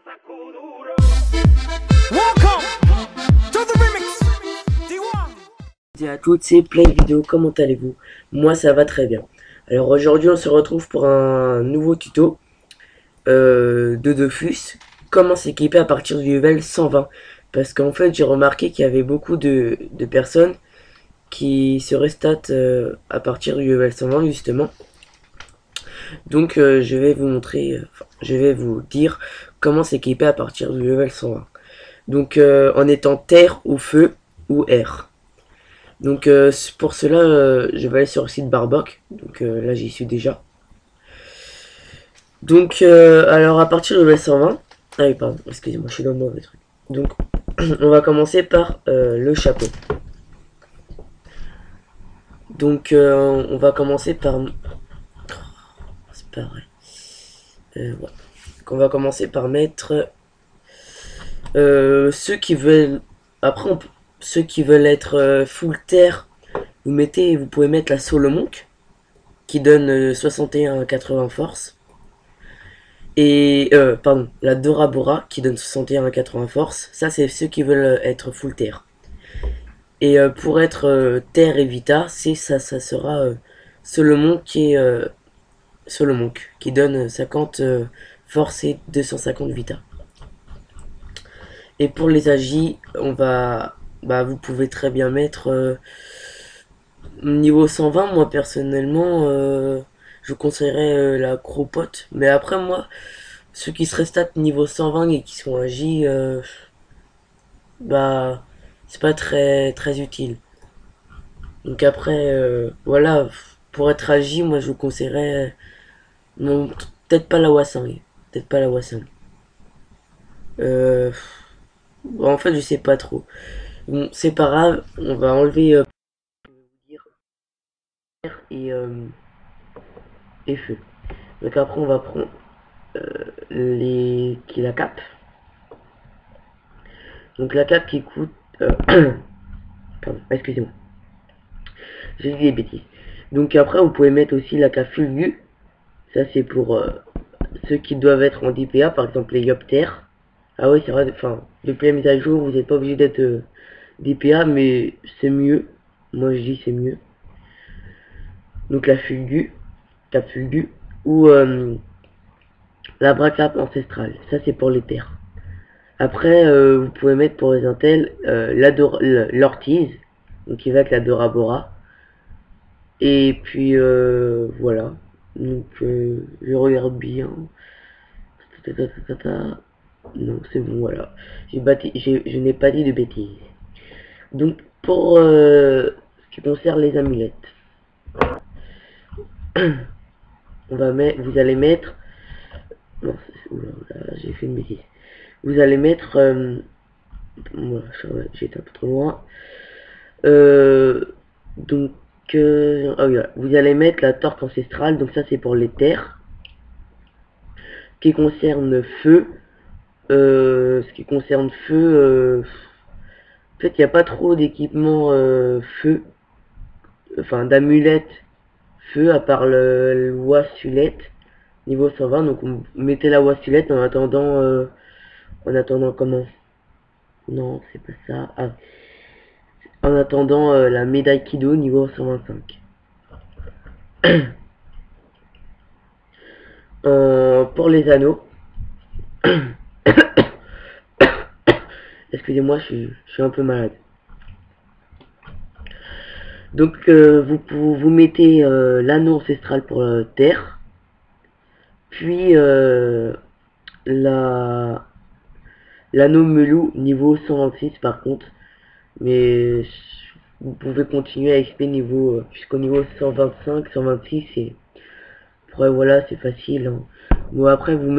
Welcome to the remix. Salut à toutes, c'est Play Vidéo, comment allez-vous? Moi ça va très bien. Alors aujourd'hui on se retrouve pour un nouveau tuto de Dofus. Comment s'équiper à partir du level 120. Parce qu'en fait j'ai remarqué qu'il y avait beaucoup de personnes qui se restat à partir du level 120 justement. Donc je vais vous montrer, je vais vous dire comment s'équiper à partir du level 120. Donc en étant terre ou feu ou air. Donc pour cela, je vais aller sur le site Barboc. Donc là, j'y suis déjà. Donc alors à partir de level 120, ah oui pardon, excusez-moi, je suis dans le mauvais truc. Donc on va commencer par le chapeau. Donc on va commencer par, c'est pas vrai. Ouais. Donc, on va commencer par mettre ceux qui veulent. Après, ceux qui veulent être full terre, vous pouvez mettre la Solomonk qui donne 61 à 80 force. Et pardon, la Dora Bora qui donne 61 à 80 force. Ça, c'est ceux qui veulent être full terre. Et pour être terre et vita, ça sera Solomonk qui donne 50 force et 250 vita. Et pour les agis, vous pouvez très bien mettre niveau 120. Moi personnellement, je conseillerais la Cropote. Mais après moi, ceux qui se stat niveau 120 et qui sont agis, c'est pas très utile. Donc après, voilà, pour être agi, moi je vous conseillerais, non, peut-être pas la Wasang, peut-être pas la Wasang. Euh, en fait, je sais pas trop. Bon, c'est pas grave, on va enlever et, et feu. Donc après, on va prendre la cape. Donc la cape qui coûte... pardon, excusez-moi. J'ai dit des bêtises. Donc après, vous pouvez mettre aussi la cape Fulgu. Ça, c'est pour ceux qui doivent être en DPA, par exemple les Yoptères. Ah ouais, c'est vrai, enfin, depuis la mise à jour, vous n'êtes pas obligé d'être DPA, mais c'est mieux. Moi, je dis c'est mieux. Donc la cape Fulgu, ou la bracape ancestrale. Ça, c'est pour les terres. Après, vous pouvez mettre pour les intels l'ortiz, donc qui va avec la Dora Bora. Et puis voilà. Donc je regarde bien. Non, c'est bon, voilà. Je n'ai pas dit de bêtises. Donc pour ce qui concerne les amulettes, vous allez mettre. Non, j'ai fait une bêtise. Vous allez mettre. Voilà, j'étais un peu trop loin. Donc, oh, voilà. Vous allez mettre la torque ancestrale. Donc ça, c'est pour les terres. Qui concerne feu. Ce qui concerne feu. En fait, il n'y a pas trop d'équipement feu. Enfin, d'amulettes feu, à part le wassulette. Niveau 120. Donc, on mettez la wassulette en attendant. En attendant comment? Non, c'est pas ça. Ah. En attendant la médaille Kido niveau 125. Pour les anneaux. Excusez-moi, je suis un peu malade. Donc vous mettez l'anneau ancestral pour terre. Puis l'anneau melou niveau 126 par contre. Mais vous pouvez continuer à XP niveau jusqu'au niveau 125, 126 et après voilà, c'est facile. Hein. Bon après vous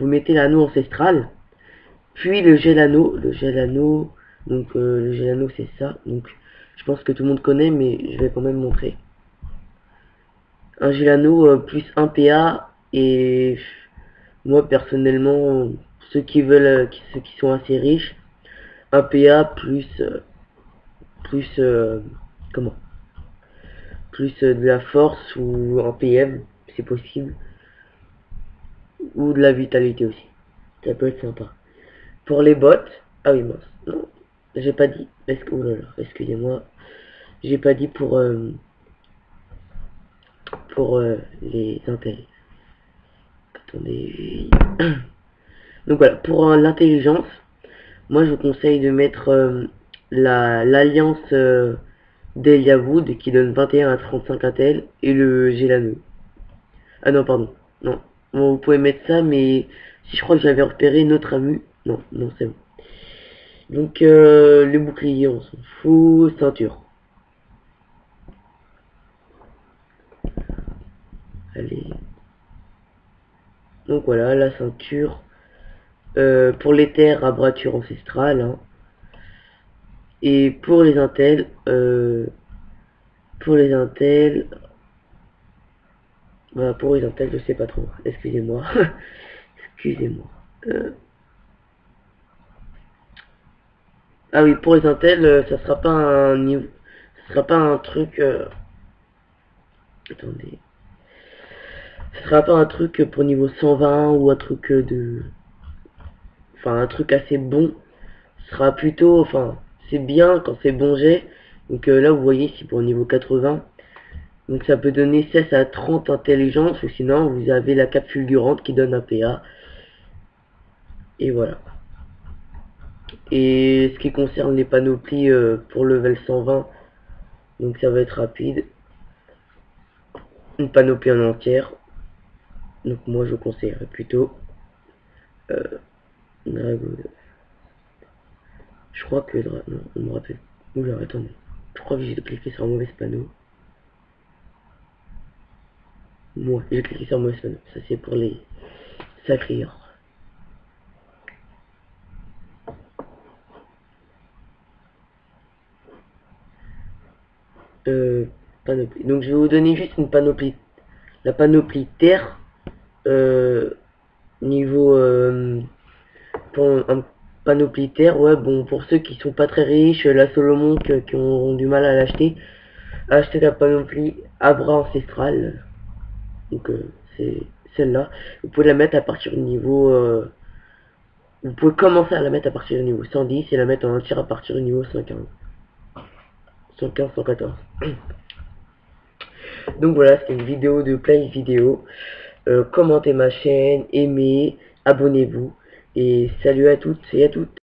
mettez l'anneau ancestral, puis le gel anneau, donc le gel anneau c'est ça. Donc je pense que tout le monde connaît mais je vais quand même montrer. Un gel anneau plus 1 PA et moi personnellement ceux qui veulent ceux qui sont assez riches, 1 PA comment plus de la force ou un PM, c'est possible. ou de la vitalité aussi. Ça peut être sympa. Pour les bottes, ah oui mince, non, j'ai pas dit. Oh là là, excusez-moi, j'ai pas dit pour les intels. Attendez. Donc voilà, pour l'intelligence, moi je vous conseille de mettre l'alliance d'Elia Wood qui donne 21 à 35 intel et le Gélano. Ah non, pardon. Non. Bon, vous pouvez mettre ça, mais si je crois que j'avais repéré notre ami. Non, non, c'est bon. Donc, le bouclier, on s'en fout. Ceinture. Allez. Donc voilà, la ceinture. Pour les terres, abrature ancestrale. Hein. Et pour les intels, pour les intels, je sais pas trop. Excusez-moi. Excusez-moi. Ah oui, pour les intels, ça sera pas un niveau, ça sera pas un truc. Attendez. Ce sera pas un truc pour niveau 120 ou un truc enfin un truc assez bon. Ce sera plutôt, enfin c'est bien quand c'est bon jet. Donc là vous voyez ici pour niveau 80. Donc ça peut donner 16 à 30 intelligence ou sinon vous avez la cape fulgurante qui donne un PA. Et voilà. Et ce qui concerne les panoplies pour level 120, donc ça va être rapide. Une panoplie en entière. Donc moi je conseillerais plutôt Drago. Je crois que non, on me rappelle. Oula, attendez. Je crois que j'ai cliqué sur un mauvais panneau. Moi, j'ai cliqué sur un mauvais panneau. Ça c'est pour les sacriers. Panoplie. Donc je vais vous donner juste une panoplie. La panoplie terre. Niveau pour un panoplie terre, ouais, bon, pour ceux qui sont pas très riches, la Solomon qui ont du mal à l'acheter, acheter la panoplie Abra ancestrale. Donc c'est celle-là. Vous pouvez la mettre à partir du niveau vous pouvez commencer à la mettre à partir du niveau 110 et la mettre en entière à partir du niveau 115. 115, 114. Donc voilà, c'était une vidéo de play vidéo. Commentez ma chaîne, aimez, abonnez-vous. Et salut à toutes et à toutes.